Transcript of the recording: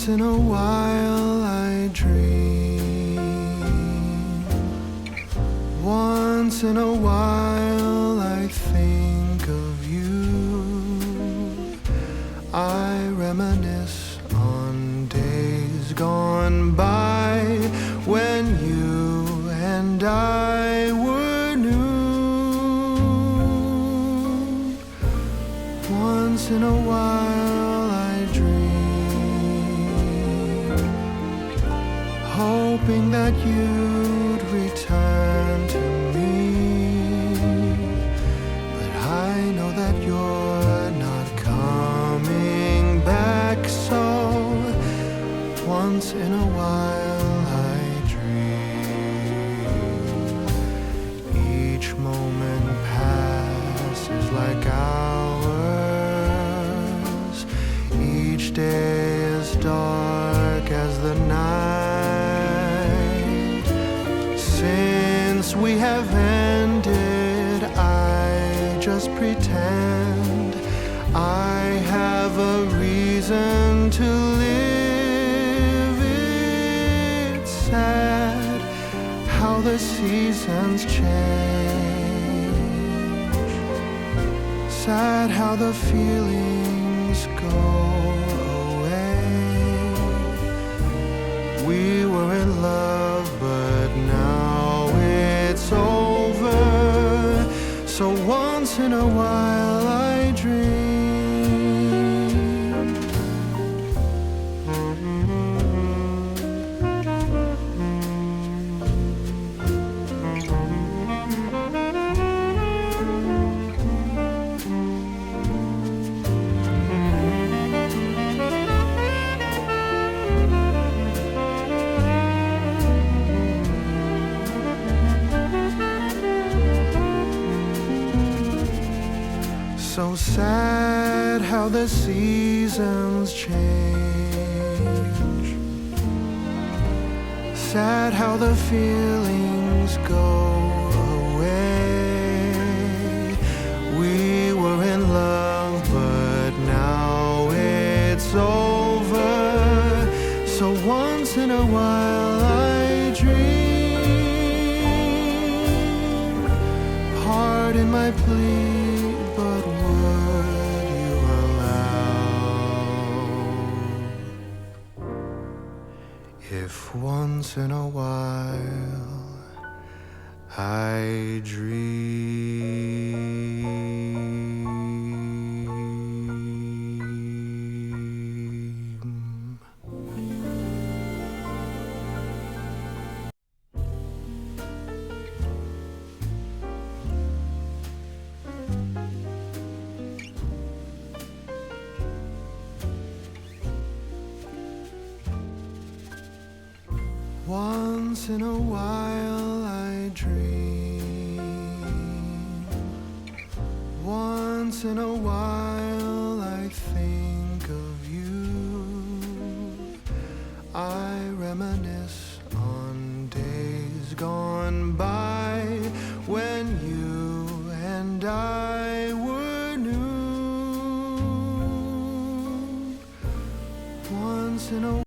Once in a while I dream. Once in a while I think of you. I reminisce on days gone by when you and I were new. Once in a while I dream, hoping that you'd return to me. But I know that you're not coming back, so once in a while I dream. Each moment passes like hours. Each day is dark as the night. Since we have ended, I just pretend I have a reason to live. It's sad how the seasons change. Sad how the feelings go away. We were in love, but now it's over. So once in a while I dream. So sad how the seasons change. Sad how the feelings go away. We were in love, but now it's over. So once in a while I dream. Pardon my plea, but would you allow if once in a while I dream? Once in a while I dream. Once in a while I think of you. I reminisce on days gone by